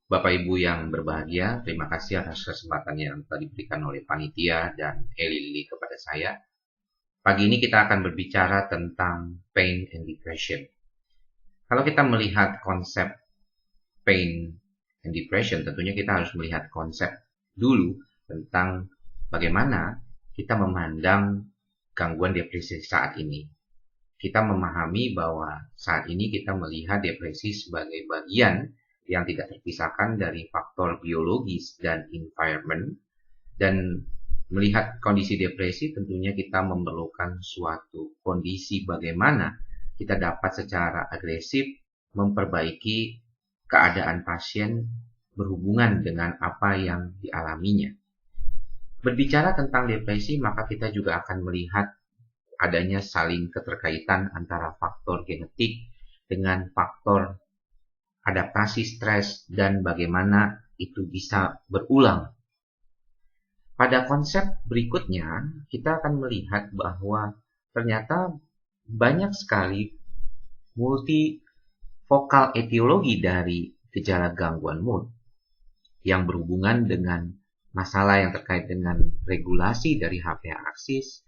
Bapak Ibu yang berbahagia, terima kasih atas kesempatan yang telah diberikan oleh panitia dan Eli kepada saya. Pagi ini kita akan berbicara tentang pain and depression. Kalau kita melihat konsep pain and depression, tentunya kita harus melihat konsep dulu tentang bagaimana kita memandang gangguan depresi saat ini. Kita memahami bahwa saat ini kita melihat depresi sebagai bagian yang tidak terpisahkan dari faktor biologis dan environment, dan melihat kondisi depresi tentunya kita memerlukan suatu kondisi bagaimana kita dapat secara agresif memperbaiki keadaan pasien berhubungan dengan apa yang dialaminya. Berbicara tentang depresi, maka kita juga akan melihat adanya saling keterkaitan antara faktor genetik dengan faktor adaptasi stres dan bagaimana itu bisa berulang. Pada konsep berikutnya, kita akan melihat bahwa ternyata banyak sekali multivokal etiologi dari gejala gangguan mood yang berhubungan dengan masalah yang terkait dengan regulasi dari HPA aksis,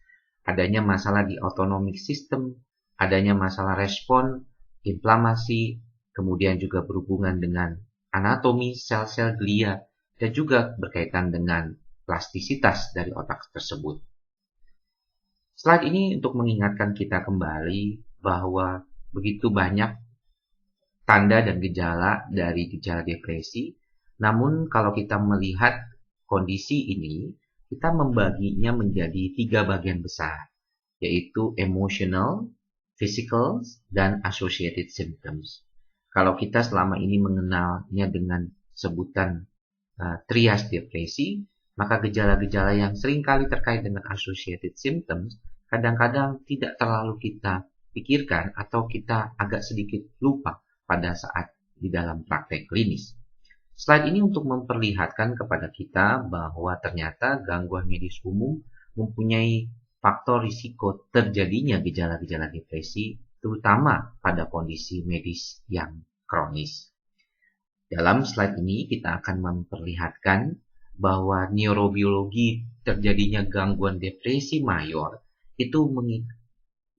adanya masalah di autonomic system, adanya masalah respon, inflamasi, kemudian juga berhubungan dengan anatomi sel-sel glia, dan juga berkaitan dengan plastisitas dari otak tersebut. Slide ini untuk mengingatkan kita kembali bahwa begitu banyak tanda dan gejala dari gejala depresi, namun kalau kita melihat kondisi ini, kita membaginya menjadi 3 bagian besar, yaitu emotional, physical, dan associated symptoms. Kalau kita selama ini mengenalnya dengan sebutan trias depresi, maka gejala-gejala yang seringkali terkait dengan associated symptoms kadang-kadang tidak terlalu kita pikirkan atau kita agak sedikit lupa pada saat di dalam praktek klinis. Slide ini untuk memperlihatkan kepada kita bahwa ternyata gangguan medis umum mempunyai faktor risiko terjadinya gejala-gejala depresi, terutama pada kondisi medis yang kronis. Dalam slide ini kita akan memperlihatkan bahwa neurobiologi terjadinya gangguan depresi mayor itu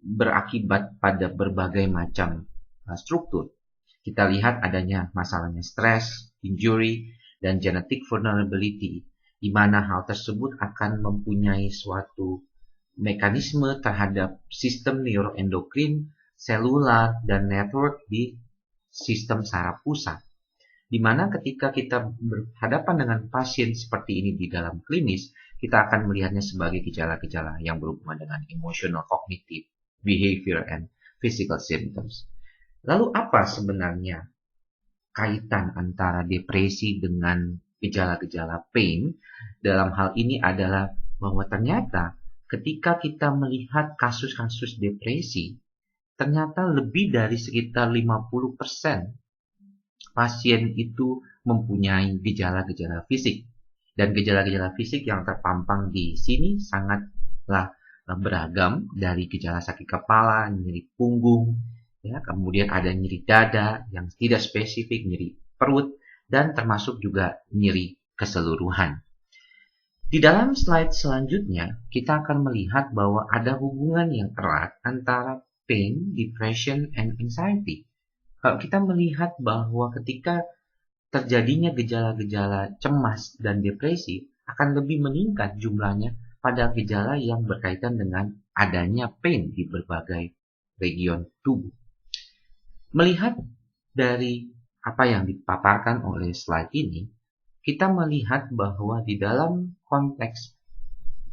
berakibat pada berbagai macam struktur. Kita lihat adanya masalahnya stres, injury, dan genetic vulnerability, di mana hal tersebut akan mempunyai suatu mekanisme terhadap sistem neuroendokrin, selular, dan network di sistem saraf pusat. Di mana ketika kita berhadapan dengan pasien seperti ini di dalam klinis, kita akan melihatnya sebagai gejala-gejala yang berhubungan dengan emotional, cognitive, behavior, and physical symptoms. Lalu apa sebenarnya kaitan antara depresi dengan gejala-gejala pain? Dalam hal ini adalah bahwa ternyata ketika kita melihat kasus-kasus depresi, ternyata lebih dari sekitar 50% pasien itu mempunyai gejala-gejala fisik. Dan gejala-gejala fisik yang terpampang di sini sangatlah beragam, dari gejala sakit kepala, nyeri punggung, ya, kemudian ada nyeri dada yang tidak spesifik, nyeri perut, dan termasuk juga nyeri keseluruhan. Di dalam slide selanjutnya, kita akan melihat bahwa ada hubungan yang erat antara pain, depression, and anxiety. Kalau kita melihat bahwa ketika terjadinya gejala-gejala cemas dan depresi akan lebih meningkat jumlahnya pada gejala yang berkaitan dengan adanya pain di berbagai region tubuh. Melihat dari apa yang dipaparkan oleh slide ini, kita melihat bahwa di dalam konteks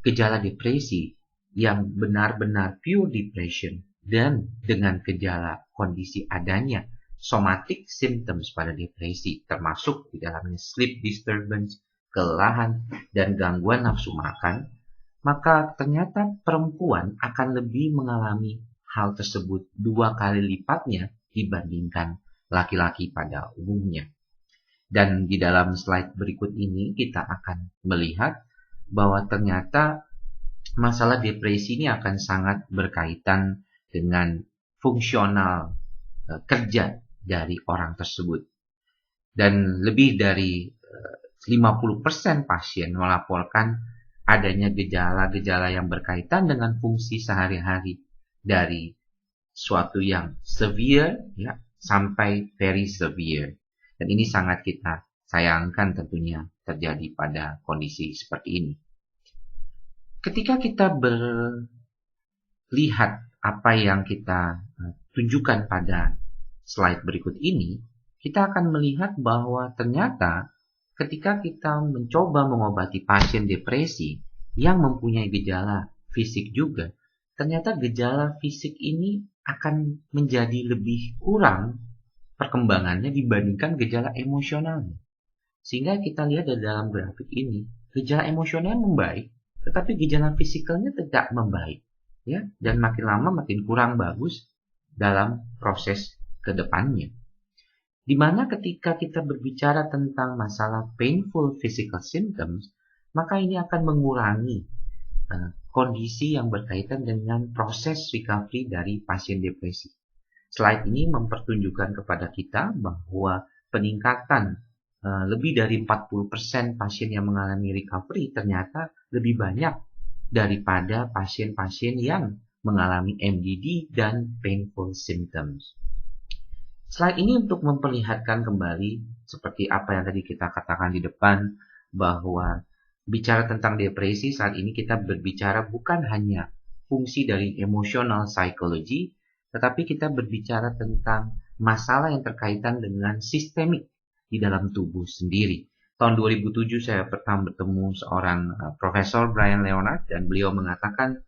gejala depresi yang benar-benar pure depression dan dengan gejala kondisi adanya somatic symptoms pada depresi, termasuk di dalamnya sleep disturbance, kelelahan, dan gangguan nafsu makan, maka ternyata perempuan akan lebih mengalami hal tersebut 2 kali lipatnya dibandingkan laki-laki pada umumnya. Dan di dalam slide berikut ini kita akan melihat bahwa ternyata masalah depresi ini akan sangat berkaitan dengan fungsional kerja dari orang tersebut. Dan lebih dari 50% pasien melaporkan adanya gejala-gejala yang berkaitan dengan fungsi sehari-hari, dari suatu yang severe ya sampai very severe. Dan ini sangat kita sayangkan tentunya terjadi pada kondisi seperti ini. Ketika kita lihat apa yang kita tunjukkan pada slide berikut ini, kita akan melihat bahwa ternyata ketika kita mencoba mengobati pasien depresi yang mempunyai gejala fisik juga, ternyata gejala fisik ini akan menjadi lebih kurang perkembangannya dibandingkan gejala emosionalnya. Sehingga kita lihat di dalam grafik ini, gejala emosional membaik, tetapi gejala fisikalnya tidak membaik, ya, dan makin lama makin kurang bagus dalam proses ke depannya. Dimana ketika kita berbicara tentang masalah painful physical symptoms, maka ini akan mengurangi kondisi yang berkaitan dengan proses recovery dari pasien depresi. Slide ini mempertunjukkan kepada kita bahwa peningkatan lebih dari 40% pasien yang mengalami recovery ternyata lebih banyak daripada pasien-pasien yang mengalami MDD dan painful symptoms. Slide ini untuk memperlihatkan kembali seperti apa yang tadi kita katakan di depan, bahwa bicara tentang depresi saat ini kita berbicara bukan hanya fungsi dari emotional psychology, tetapi kita berbicara tentang masalah yang terkaitan dengan sistemik di dalam tubuh sendiri. Tahun 2007 saya pertama bertemu seorang Profesor Brian Leonard, dan beliau mengatakan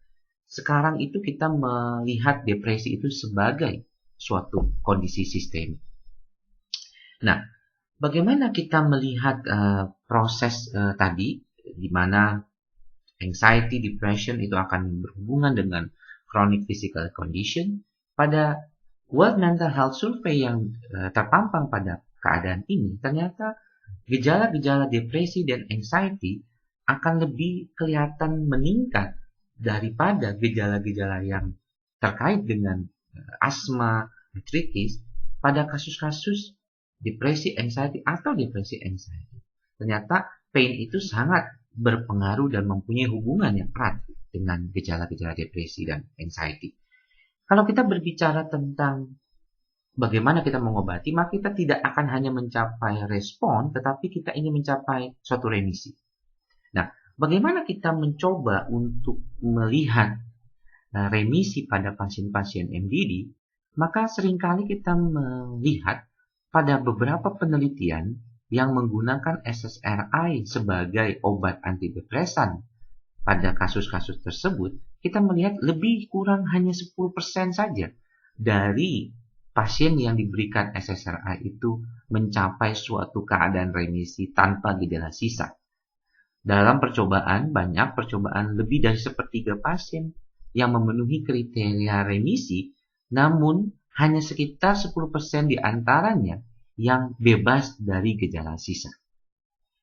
sekarang itu kita melihat depresi itu sebagai suatu kondisi sistemik. Nah, bagaimana kita melihat proses tadi, di mana anxiety, depression itu akan berhubungan dengan chronic physical condition? Pada World Mental Health Survey yang terpampang pada keadaan ini, ternyata gejala-gejala depresi dan anxiety akan lebih kelihatan meningkat daripada gejala-gejala yang terkait dengan asma, artritis pada kasus-kasus depresi anxiety atau depresi anxiety. Ternyata pain itu sangat berpengaruh dan mempunyai hubungan yang erat dengan gejala-gejala depresi dan anxiety. Kalau kita berbicara tentang bagaimana kita mengobati, maka kita tidak akan hanya mencapai respon, tetapi kita ingin mencapai suatu remisi. Nah, bagaimana kita mencoba untuk melihat remisi pada pasien-pasien MDD, maka seringkali kita melihat pada beberapa penelitian yang menggunakan SSRI sebagai obat antidepresan. Pada kasus-kasus tersebut, kita melihat lebih kurang hanya 10% saja dari pasien yang diberikan SSRI itu mencapai suatu keadaan remisi tanpa gejala sisa. Dalam percobaan, banyak percobaan lebih dari sepertiga pasien yang memenuhi kriteria remisi, namun hanya sekitar 10% di antaranya yang bebas dari gejala sisa.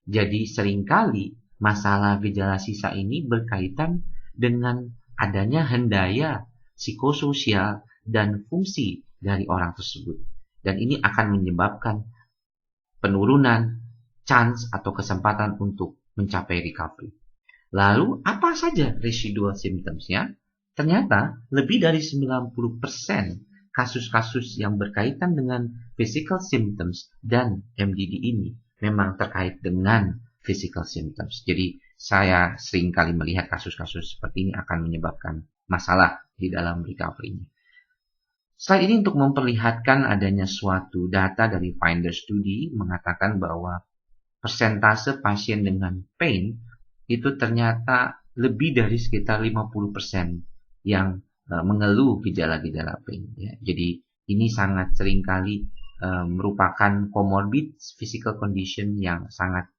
Jadi seringkali masalah gejala sisa ini berkaitan dengan adanya hendaya psikososial dan fungsi dari orang tersebut. Dan ini akan menyebabkan penurunan chance atau kesempatan untuk mencapai recovery. Lalu apa saja residual symptoms-nya? Ternyata lebih dari 90% kasus-kasus yang berkaitan dengan physical symptoms dan MDD ini memang terkait dengan physical symptoms. Jadi saya sering kali melihat kasus-kasus seperti ini akan menyebabkan masalah di dalam recovery-nya. Slide ini untuk memperlihatkan adanya suatu data dari Finder Study mengatakan bahwa persentase pasien dengan pain itu ternyata lebih dari sekitar 50% yang mengeluh gejala-gejala pain. Ya. Jadi ini sangat seringkali merupakan comorbid physical condition yang sangat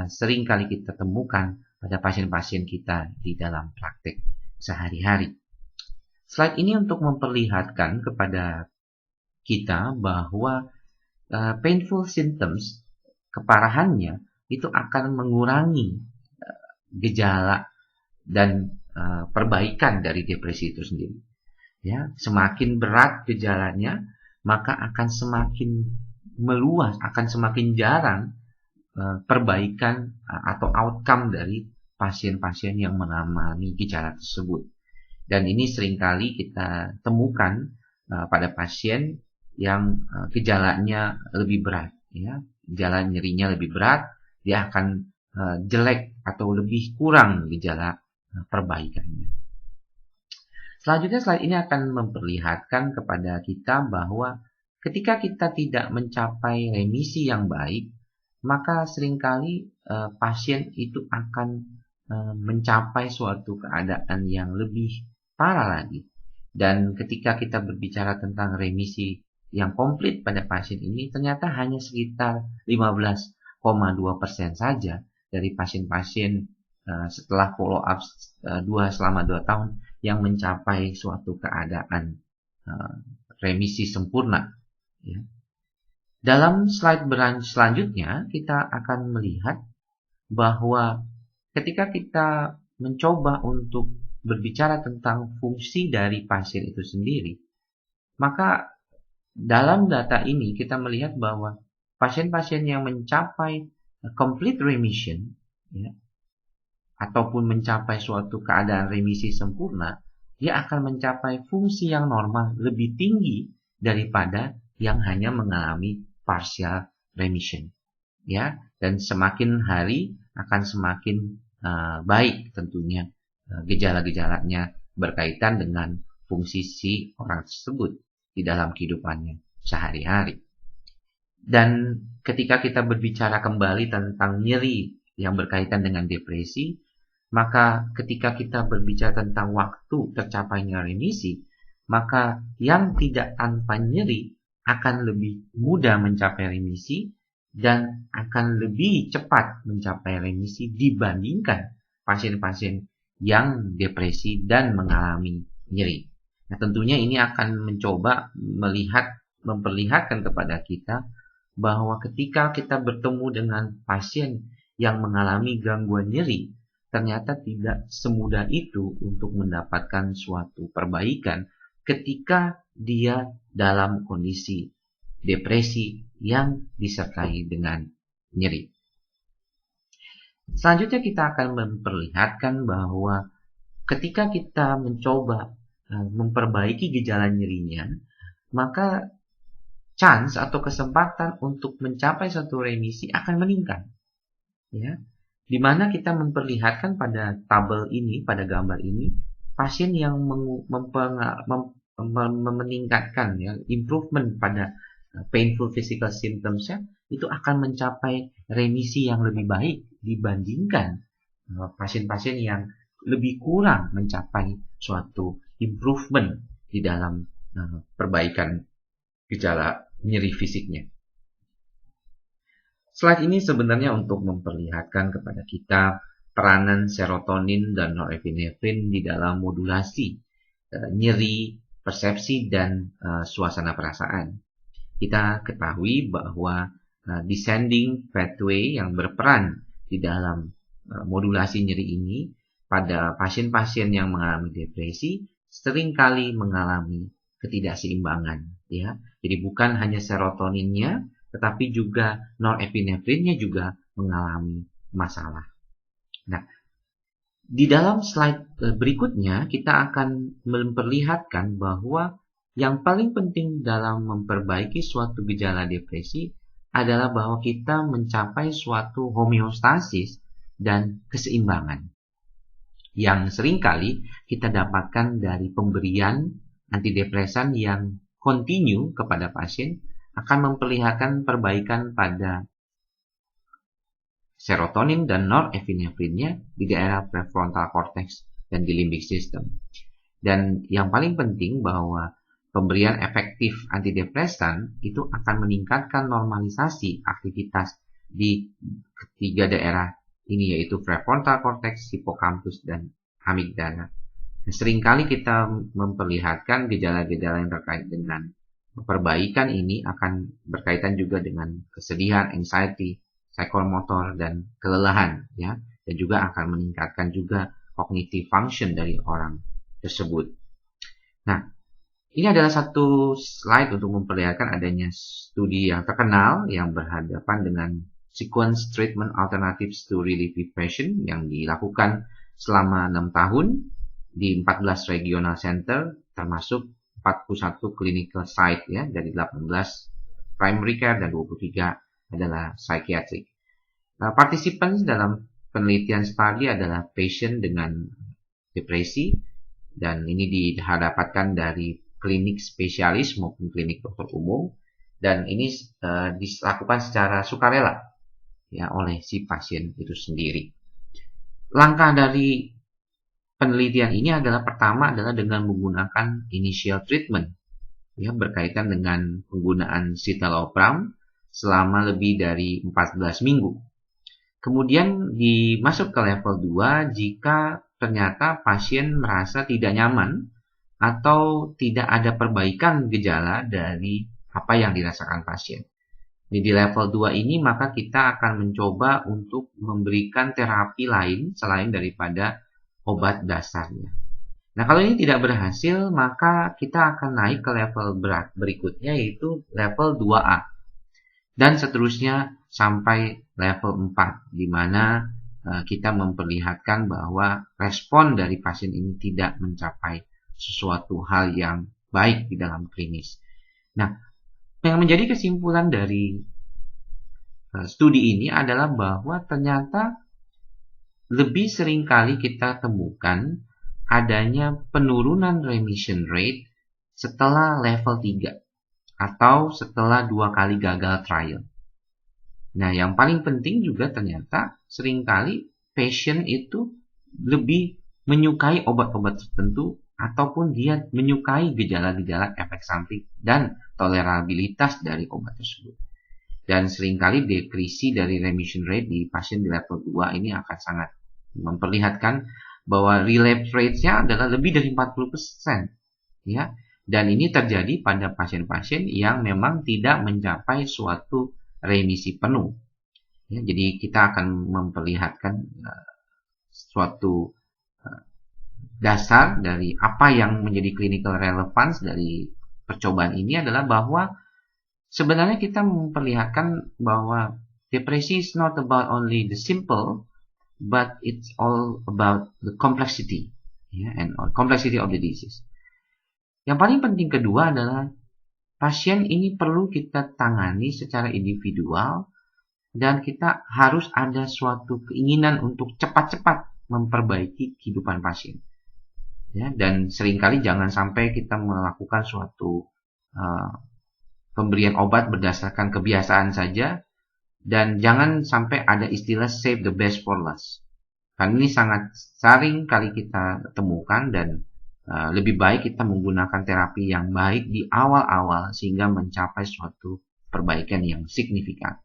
sering kali kita temukan pada pasien-pasien kita di dalam praktek sehari-hari. Slide ini untuk memperlihatkan kepada kita bahwa painful symptoms, keparahannya itu akan mengurangi gejala dan perbaikan dari depresi itu sendiri. Ya, semakin berat gejalanya, maka akan semakin meluas, akan semakin jarang perbaikan atau outcome dari pasien-pasien yang mengalami gejala tersebut. Dan ini seringkali kita temukan pada pasien yang gejalanya lebih berat, ya, gejala nyerinya lebih berat, dia akan jelek atau lebih kurang gejala perbaikannya. Selanjutnya slide ini akan memperlihatkan kepada kita bahwa ketika kita tidak mencapai remisi yang baik, maka seringkali pasien itu akan mencapai suatu keadaan yang lebih parah lagi. Dan ketika kita berbicara tentang remisi yang komplit pada pasien ini, ternyata hanya sekitar 15,2% saja dari pasien-pasien setelah follow up selama 2 tahun yang mencapai suatu keadaan remisi sempurna. Ya. Dalam slide selanjutnya kita akan melihat bahwa ketika kita mencoba untuk berbicara tentang fungsi dari pasien itu sendiri, maka dalam data ini kita melihat bahwa pasien-pasien yang mencapai complete remission, ya, ataupun mencapai suatu keadaan remisi sempurna, dia akan mencapai fungsi yang normal lebih tinggi daripada yang hanya mengalami partial remission. Ya, dan semakin hari akan semakin baik tentunya gejala-gejalanya berkaitan dengan fungsi si orang tersebut di dalam kehidupannya sehari-hari. Dan ketika kita berbicara kembali tentang nyeri yang berkaitan dengan depresi, maka ketika kita berbicara tentang waktu tercapainya remisi, maka yang tidak tanpa nyeri akan lebih mudah mencapai remisi dan akan lebih cepat mencapai remisi dibandingkan pasien-pasien yang depresi dan mengalami nyeri. Nah, tentunya ini akan mencoba memperlihatkan kepada kita bahwa ketika kita bertemu dengan pasien yang mengalami gangguan nyeri, ternyata tidak semudah itu untuk mendapatkan suatu perbaikan ketika dia dalam kondisi depresi yang disertai dengan nyeri. Selanjutnya kita akan memperlihatkan bahwa ketika kita mencoba memperbaiki gejala nyerinya, maka chance atau kesempatan untuk mencapai satu remisi akan meningkat. Ya, di mana kita memperlihatkan pada tabel ini, pada gambar ini, pasien yang meningkatkan, ya, improvement pada painful physical symptoms-nya itu akan mencapai remisi yang lebih baik dibandingkan pasien-pasien yang lebih kurang mencapai suatu improvement di dalam perbaikan gejala nyeri fisiknya. Slide ini sebenarnya untuk memperlihatkan kepada kita peranan serotonin dan norepinefrin di dalam modulasi nyeri, persepsi, dan suasana perasaan. Kita ketahui bahwa descending pathway yang berperan di dalam modulasi nyeri ini pada pasien-pasien yang mengalami depresi seringkali mengalami ketidakseimbangan, ya. Jadi bukan hanya serotoninnya, tetapi juga norepinefrinnya juga mengalami masalah. Nah, di dalam slide berikutnya kita akan memperlihatkan bahwa yang paling penting dalam memperbaiki suatu gejala depresi adalah bahwa kita mencapai suatu homeostasis dan keseimbangan yang seringkali kita dapatkan dari pemberian antidepresan yang kontinu kepada pasien akan memperlihatkan perbaikan pada serotonin dan norepinefrinnya di daerah prefrontal cortex dan di limbic system. Dan yang paling penting bahwa pemberian efektif antidepresan itu akan meningkatkan normalisasi aktivitas di ketiga daerah ini, yaitu prefrontal cortex, hippocampus, dan amigdala. Nah, seringkali kita memperlihatkan gejala-gejala yang terkait dengan perbaikan ini akan berkaitan juga dengan kesedihan, anxiety, psikomotor, dan kelelahan, ya, dan juga akan meningkatkan juga cognitive function dari orang tersebut. Nah, Ini adalah satu slide untuk memperlihatkan adanya studi yang terkenal yang berhadapan dengan sequence treatment alternatives to relieve depression yang dilakukan selama 6 tahun di 14 regional center, termasuk 41 clinical site ya, dari 18 primary care dan 23 adalah psychiatric. Participants dalam penelitian studi adalah patient dengan depresi, dan ini didapatkan dari klinik spesialis maupun klinik dokter umum, dan ini dilakukan secara sukarela ya oleh si pasien itu sendiri. Langkah dari penelitian ini adalah pertama adalah dengan menggunakan initial treatment ya, berkaitan dengan penggunaan citalopram selama lebih dari 14 minggu. Kemudian dimasuk ke level 2 jika ternyata pasien merasa tidak nyaman atau tidak ada perbaikan gejala dari apa yang dirasakan pasien. Di level 2 ini maka kita akan mencoba untuk memberikan terapi lain selain daripada obat dasarnya. Nah, kalau ini tidak berhasil, maka kita akan naik ke level berat berikutnya, yaitu level 2A. Dan seterusnya sampai level 4, di mana kita memperlihatkan bahwa respon dari pasien ini tidak mencapai sesuatu hal yang baik di dalam klinis. Nah, yang menjadi kesimpulan dari studi ini adalah bahwa ternyata lebih sering kali kita temukan adanya penurunan remission rate setelah level 3 atau setelah 2 kali gagal trial. Nah, yang paling penting juga ternyata seringkali patient itu lebih menyukai obat-obat tertentu ataupun dia menyukai gejala-gejala efek samping dan tolerabilitas dari obat tersebut. Dan seringkali depresi dari remission rate di pasien di level 2 ini akan sangat memperlihatkan bahwa relapse rate-nya adalah lebih dari 40%. Ya. Dan ini terjadi pada pasien-pasien yang memang tidak mencapai suatu remisi penuh. Ya, jadi kita akan memperlihatkan suatu dasar dari apa yang menjadi clinical relevance dari percobaan ini adalah bahwa sebenarnya kita memperlihatkan bahwa depresi is not about only the simple, but it's all about the complexity, and complexity of the disease. Yang paling penting kedua adalah pasien ini perlu kita tangani secara individual, dan kita harus ada suatu keinginan untuk cepat-cepat memperbaiki kehidupan pasien. Ya, dan seringkali jangan sampai kita melakukan suatu pemberian obat berdasarkan kebiasaan saja, dan jangan sampai ada istilah save the best for last. Karena ini sangat sering kali kita temukan, dan lebih baik kita menggunakan terapi yang baik di awal-awal sehingga mencapai suatu perbaikan yang signifikan.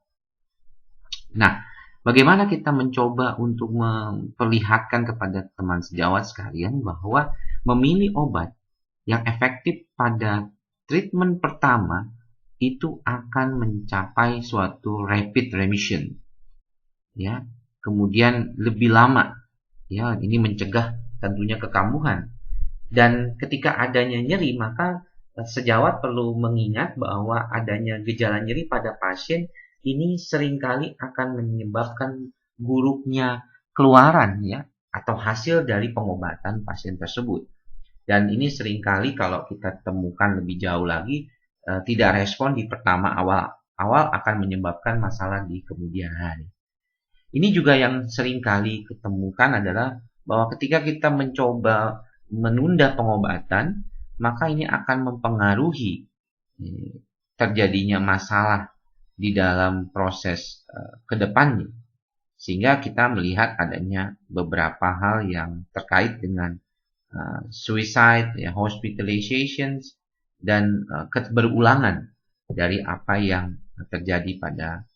Nah, bagaimana kita mencoba untuk memperlihatkan kepada teman sejawat sekalian bahwa memilih obat yang efektif pada treatment pertama itu akan mencapai suatu rapid remission. Ya, kemudian lebih lama. Ya, ini mencegah tentunya kekambuhan. Dan ketika adanya nyeri, maka sejawat perlu mengingat bahwa adanya gejala nyeri pada pasien ini seringkali akan menyebabkan buruknya keluaran ya atau hasil dari pengobatan pasien tersebut. Dan ini seringkali kalau kita temukan lebih jauh lagi tidak respon di pertama awal akan menyebabkan masalah di kemudian hari. Ini juga yang seringkali ketemukan adalah bahwa ketika kita mencoba menunda pengobatan, maka ini akan mempengaruhi terjadinya masalah di dalam proses kedepannya, sehingga kita melihat adanya beberapa hal yang terkait dengan suicide, hospitalizations, dan berulangan dari apa yang terjadi pada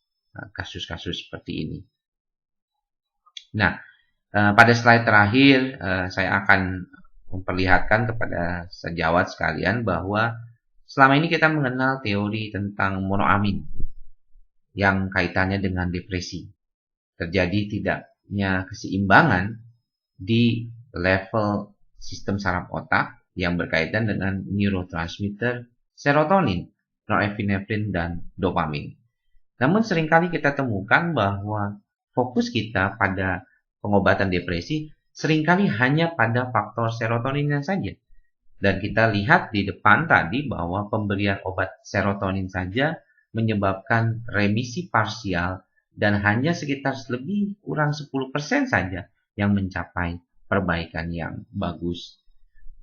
kasus-kasus seperti ini. Nah, pada slide terakhir saya akan memperlihatkan kepada sejawat sekalian bahwa selama ini kita mengenal teori tentang monoamin yang kaitannya dengan depresi. Terjadi tidaknya keseimbangan di level sistem saraf otak yang berkaitan dengan neurotransmitter serotonin, norepinefrin, dan dopamin. Namun seringkali kita temukan bahwa fokus kita pada pengobatan depresi seringkali hanya pada faktor serotoninnya saja. Dan kita lihat di depan tadi bahwa pemberian obat serotonin saja menyebabkan remisi parsial dan hanya sekitar lebih kurang 10% saja yang mencapai perbaikan yang bagus.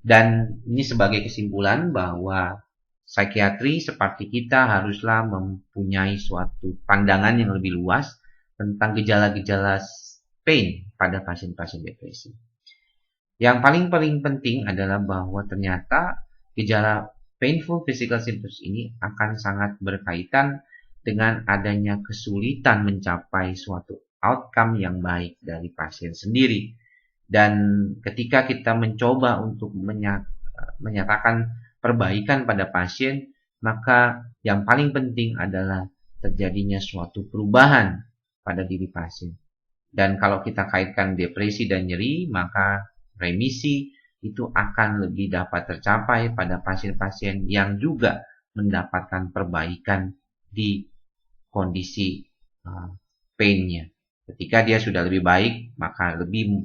Dan ini sebagai kesimpulan bahwa psikiatri seperti kita haruslah mempunyai suatu pandangan yang lebih luas tentang gejala-gejala pain pada pasien-pasien depresi. Yang paling penting adalah bahwa ternyata gejala painful physical symptoms ini akan sangat berkaitan dengan adanya kesulitan mencapai suatu outcome yang baik dari pasien sendiri. Dan ketika kita mencoba untuk menyatakan perbaikan pada pasien, maka yang paling penting adalah terjadinya suatu perubahan pada diri pasien. Dan kalau kita kaitkan depresi dan nyeri, maka remisi itu akan lebih dapat tercapai pada pasien-pasien yang juga mendapatkan perbaikan di kondisi pain-nya. Ketika dia sudah lebih baik, maka lebih